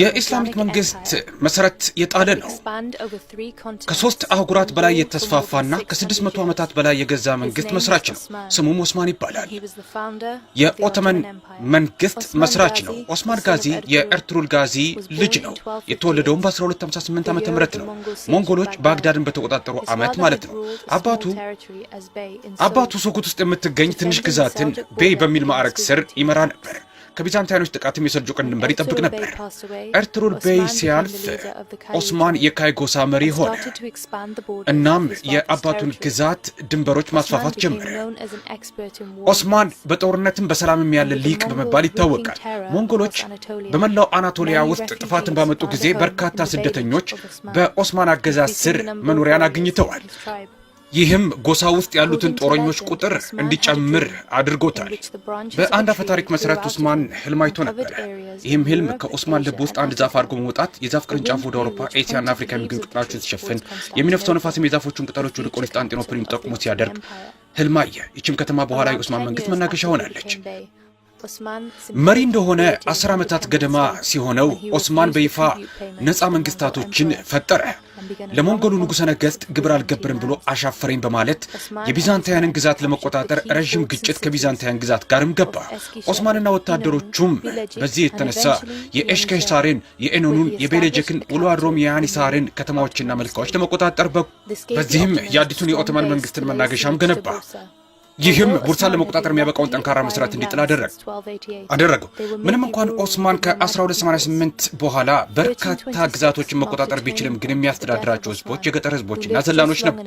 የኢስላሚክ መንግስት መሰረት የጣለ ነው። ከሶስት አህጉራት በላይ የተስፋፋና ከ600 ዓመታት በላይ የገዛ መንግስት መስራች ነው። ስሙም ኦስማን ይባላል። የኦቶማን መንግስት መስራች ነው። ኦስማን ጋዚ የኤርቱሩል ጋዚ ልጅ ነው። የተወለደውም በ1258 ዓመተ ምህረት ነው። ሞንጎሎች ባግዳድን በተቆጣጠሩ ዓመት ማለት ነው። አባቱ ሶኮት ውስጥ የምትገኝ ትንሽ ግዛትን ቤይ በሚል ማዕረግ ስር ይመራ ነበር። ከቢዛንታይኖች ጥቃትም የሰልጁቅን ድንበር ይጠብቅ ነበር። ኤርቱሩል ቤይ ሲያልፍ ኦስማን የካይ ጎሳ መሪ ሆነ። እናም የአባቱን ግዛት ድንበሮች ማስፋፋት ጀመረ። ኦስማን በጦርነትም በሰላምም ያለ ሊቅ በመባል ይታወቃል። ሞንጎሎች በመላው አናቶሊያ ውስጥ ጥፋትን ባመጡ ጊዜ በርካታ ስደተኞች በኦስማን አገዛዝ ስር መኖሪያን አግኝተዋል። ይህም ጎሳ ውስጥ ያሉትን ጦረኞች ቁጥር እንዲጨምር አድርጎታል። በአንድ አፈ ታሪክ መሰረት ኦስማን ህልም አይቶ ነበር። ይህም ህልም ከኦስማን ልብ ውስጥ አንድ ዛፍ አድርጎ መውጣት፣ የዛፍ ቅርንጫፍ ወደ አውሮፓ፣ ኤሲያና አፍሪካ የሚገኙ ቅጠሎችን ሲሸፍን፣ የሚነፍሰው ነፋስም የዛፎቹን ቅጠሎች ወደ ቆንስጣንጢኖፕል የሚጠቁሙ ሲያደርግ ህልም አየ። ይህችም ከተማ በኋላ የኦስማን መንግስት መናገሻ ሆናለች። መሪ እንደሆነ 10 ዓመታት ገደማ ሲሆነው ኦስማን በይፋ ነፃ መንግስታቶችን ፈጠረ። ለሞንጎሉ ንጉሠ ነገሥት ግብር አልገብርም ብሎ አሻፈረኝ በማለት የቢዛንታያንን ግዛት ለመቆጣጠር ረዥም ግጭት ከቢዛንታያን ግዛት ጋርም ገባ። ኦስማንና ወታደሮቹም በዚህ የተነሳ የኤሽከሳርን፣ የኤኖኑን፣ የቤሌጀክን ውሎ አድሮም የያኒሳርን ከተማዎችና መልካዎች ለመቆጣጠር በዚህም የአዲሱን የኦቶማን መንግስትን መናገሻም ገነባ። ይህም ቡርሳን ለመቆጣጠር የሚያበቃውን ጠንካራ መሰረት እንዲጥል አደረገው። ምንም እንኳን ኦስማን ከ1288 በኋላ በርካታ ግዛቶችን መቆጣጠር ቢችልም ግን የሚያስተዳድራቸው ህዝቦች የገጠር ህዝቦችና ዘላኖች ነበሩ።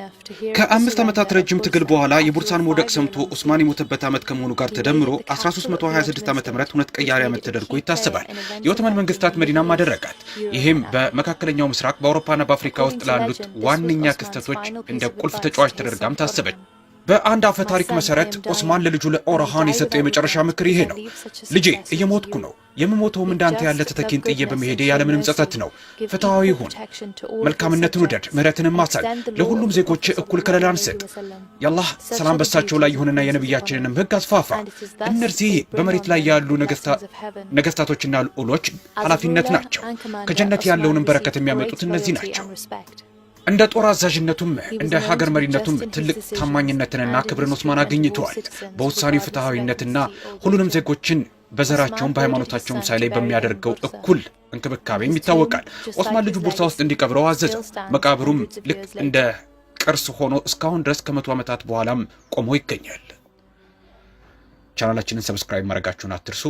ከ5 ዓመታት ረጅም ትግል በኋላ የቡርሳን መውደቅ ሰምቶ ኦስማን የሞተበት ዓመት ከመሆኑ ጋር ተደምሮ 1326 ዓ.ም ሁነት ቀያሪ ዓመት ተደርጎ ይታሰባል። የኦቶማን መንግስታት መዲናም አደረጋት። ይህም በመካከለኛው ምስራቅ በአውሮፓና በአፍሪካ ውስጥ ላሉት ዋነኛ ክስተቶች እንደ ቁልፍ ተጫዋች ተደርጋም ታሰበች። በአንድ አፈ ታሪክ መሰረት ኦስማን ለልጁ ለኦርሃን የሰጠው የመጨረሻ ምክር ይሄ ነው። ልጄ እየሞትኩ ነው። የምሞተውም እንዳንተ ያለ ተተኪን ጥዬ በመሄዴ ያለምንም ጸጸት ነው። ፍትሃዊ ሁን፣ መልካምነትን ውደድ፣ ምህረትንም አሳይ፣ ለሁሉም ዜጎች እኩል ከለላን ስጥ። የአላህ ሰላም በሳቸው ላይ ይሁንና የነቢያችንንም ህግ አስፋፋ። እነዚህ በመሬት ላይ ያሉ ነገስታቶችና ልዑሎች ኃላፊነት ናቸው። ከጀነት ያለውንም በረከት የሚያመጡት እነዚህ ናቸው። እንደ ጦር አዛዥነቱም እንደ ሀገር መሪነቱም ትልቅ ታማኝነትንና ክብርን ኦስማን አግኝተዋል። በውሳኔው ፍትሃዊነትና ሁሉንም ዜጎችን በዘራቸውም በሃይማኖታቸውም ሳይለይ በሚያደርገው እኩል እንክብካቤም ይታወቃል። ኦስማን ልጁ ቡርሳ ውስጥ እንዲቀብረው አዘዘው። መቃብሩም ልክ እንደ ቅርስ ሆኖ እስካሁን ድረስ ከ100 ዓመታት በኋላም ቆሞ ይገኛል። ቻናላችንን ሰብስክራይብ ማድረጋችሁን አትርሱ።